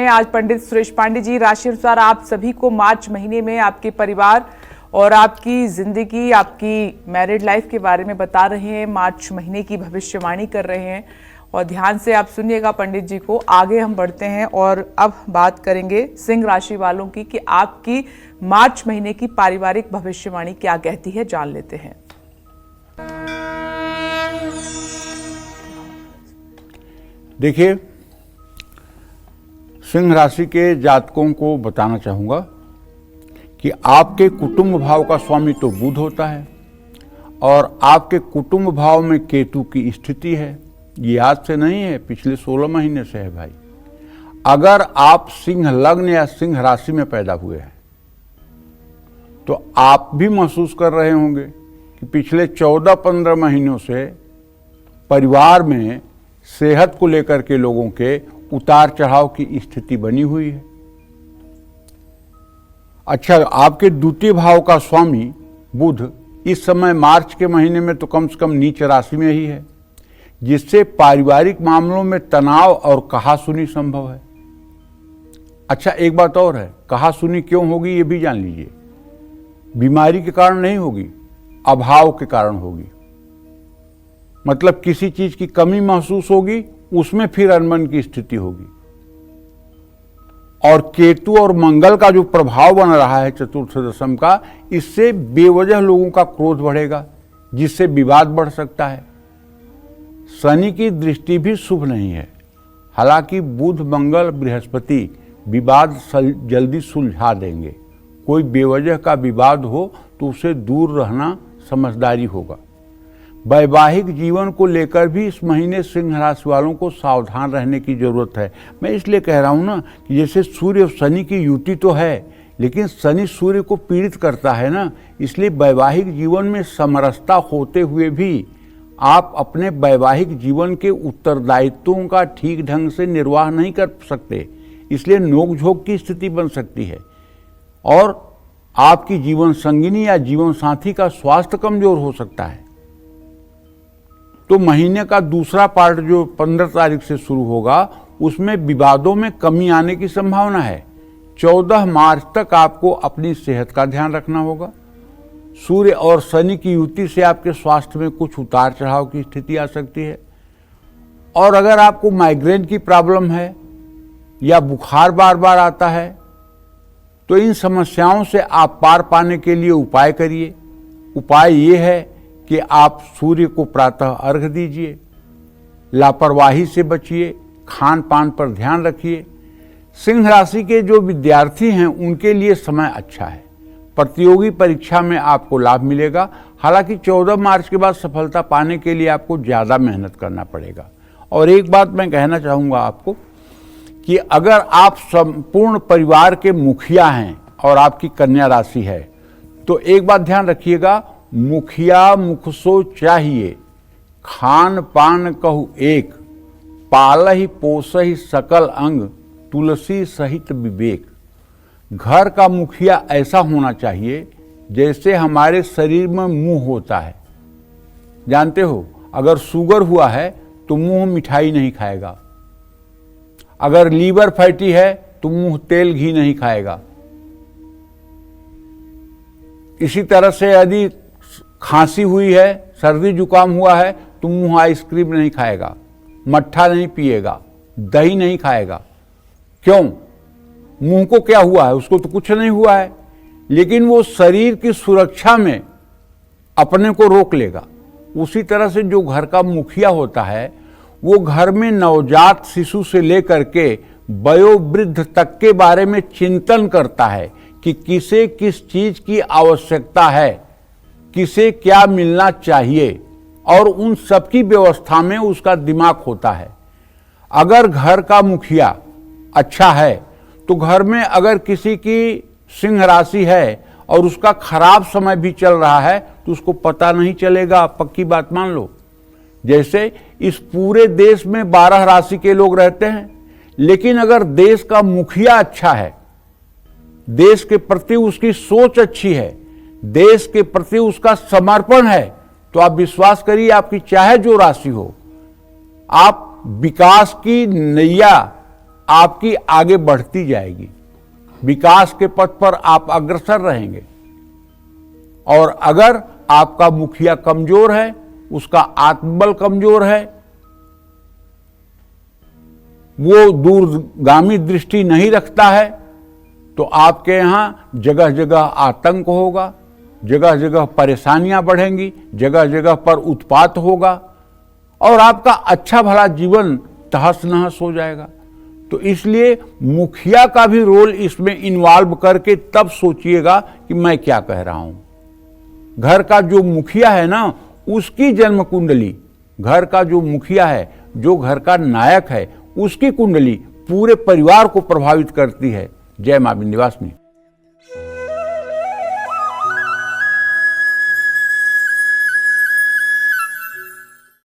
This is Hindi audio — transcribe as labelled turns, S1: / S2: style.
S1: आज पंडित सुरेश पांडे जी, राशि अनुसार आप सभी को मार्च महीने में आपके परिवार और आपकी जिंदगी, आपकी मैरिड लाइफ के बारे में बता रहे हैं। मार्च महीने की भविष्यवाणी कर रहे हैं और ध्यान से आप सुनिएगा पंडित जी को। आगे हम बढ़ते हैं और अब बात करेंगे सिंह राशि वालों की कि आपकी मार्च महीने की पारिवारिक भविष्यवाणी क्या कहती है, जान लेते हैं।
S2: देखिए, सिंह राशि के जातकों को बताना चाहूँगा कि आपके कुटुंब भाव का स्वामी तो बुध होता है और आपके कुटुंब भाव में केतु की स्थिति है। ये आज से नहीं है, पिछले 16 महीने से है भाई। अगर आप सिंह लग्न या सिंह राशि में पैदा हुए हैं तो आप भी महसूस कर रहे होंगे कि पिछले 14-15 महीनों से परिवार में सेहत को लेकर के लोगों के उतार चढ़ाव की स्थिति बनी हुई है। अच्छा, आपके द्वितीय भाव का स्वामी बुध इस समय मार्च के महीने में तो कम से कम नीच राशि में ही है, जिससे पारिवारिक मामलों में तनाव और कहासुनी संभव है। अच्छा, एक बात और है, कहासुनी क्यों होगी ये भी जान लीजिए। बीमारी के कारण नहीं होगी, अभाव के कारण होगी। मतलब किसी चीज की कमी महसूस होगी, उसमें फिर अनबन की स्थिति होगी। और केतु और मंगल का जो प्रभाव बन रहा है चतुर्थ दशम का, इससे बेवजह लोगों का क्रोध बढ़ेगा, जिससे विवाद बढ़ सकता है। शनि की दृष्टि भी शुभ नहीं है। हालांकि बुध, मंगल, बृहस्पति विवाद जल्दी सुलझा देंगे। कोई बेवजह का विवाद हो तो उसे दूर रहना समझदारी होगा। वैवाहिक जीवन को लेकर भी इस महीने सिंह राशि वालों को सावधान रहने की जरूरत है। मैं इसलिए कह रहा हूं ना कि जैसे सूर्य और शनि की युति तो है, लेकिन शनि सूर्य को पीड़ित करता है ना, इसलिए वैवाहिक जीवन में समरसता होते हुए भी आप अपने वैवाहिक जीवन के उत्तरदायित्वों का ठीक ढंग से निर्वाह नहीं कर सकते। इसलिए नोकझोंक की स्थिति बन सकती है और आपकी जीवन संगिनी या जीवन साथी का स्वास्थ्य कमजोर हो सकता है। तो महीने का दूसरा पार्ट जो 15 तारीख से शुरू होगा, उसमें विवादों में कमी आने की संभावना है। 14 मार्च तक आपको अपनी सेहत का ध्यान रखना होगा। सूर्य और शनि की युति से आपके स्वास्थ्य में कुछ उतार चढ़ाव की स्थिति आ सकती है। और अगर आपको माइग्रेन की प्रॉब्लम है या बुखार बार बार आता है, तो इन समस्याओं से आप पार पाने के लिए उपाय करिए। उपाय ये है कि आप सूर्य को प्रातः अर्घ्य दीजिए, लापरवाही से बचिए, खान पान पर ध्यान रखिए। सिंह राशि के जो विद्यार्थी हैं उनके लिए समय अच्छा है। प्रतियोगी परीक्षा में आपको लाभ मिलेगा। हालांकि 14 मार्च के बाद सफलता पाने के लिए आपको ज़्यादा मेहनत करना पड़ेगा। और एक बात मैं कहना चाहूँगा आपको कि अगर आप संपूर्ण परिवार के मुखिया हैं और आपकी कन्या राशि है, तो एक बात ध्यान रखिएगा, मुखिया मुखसो चाहिए, खान पान कहु एक, पालहि पोसहि सकल अंग, तुलसी सहित विवेक। घर का मुखिया ऐसा होना चाहिए जैसे हमारे शरीर में मुंह होता है। जानते हो, अगर शुगर हुआ है तो मुंह मिठाई नहीं खाएगा, अगर लीवर फैटी है तो मुंह तेल घी नहीं खाएगा। इसी तरह से यदि खांसी हुई है, सर्दी जुकाम हुआ है, तो मुंह आइसक्रीम नहीं खाएगा, मट्ठा नहीं पिएगा, दही नहीं खाएगा। क्यों? मुंह को क्या हुआ है? उसको तो कुछ नहीं हुआ है, लेकिन वो शरीर की सुरक्षा में अपने को रोक लेगा। उसी तरह से जो घर का मुखिया होता है, वो घर में नवजात शिशु से लेकर के वयोवृद्ध तक के बारे में चिंतन करता है कि किसे किस चीज की आवश्यकता है, किसे क्या मिलना चाहिए, और उन सब की व्यवस्था में उसका दिमाग होता है। अगर घर का मुखिया अच्छा है तो घर में अगर किसी की सिंह राशि है और उसका खराब समय भी चल रहा है तो उसको पता नहीं चलेगा। पक्की बात मान लो। जैसे इस पूरे देश में 12 राशि के लोग रहते हैं, लेकिन अगर देश का मुखिया अच्छा है, देश के प्रति उसकी सोच अच्छी है, देश के प्रति उसका समर्पण है, तो आप विश्वास करिए, आपकी चाहे जो राशि हो, आप विकास की नैया आपकी आगे बढ़ती जाएगी, विकास के पथ पर आप अग्रसर रहेंगे। और अगर आपका मुखिया कमजोर है, उसका आत्मबल कमजोर है, वो दूरगामी दृष्टि नहीं रखता है, तो आपके यहां जगह जगह आतंक होगा, जगह जगह परेशानियां बढ़ेंगी, जगह जगह पर उत्पात होगा और आपका अच्छा भला जीवन तहस नहस हो जाएगा। तो इसलिए मुखिया का भी रोल इसमें इन्वॉल्व करके तब सोचिएगा कि मैं क्या कह रहा हूं। घर का जो मुखिया है ना, उसकी जन्म कुंडली, घर का जो मुखिया है, जो घर का नायक है, उसकी कुंडली पूरे परिवार को प्रभावित करती है। जय मां विंध्यवासिनी।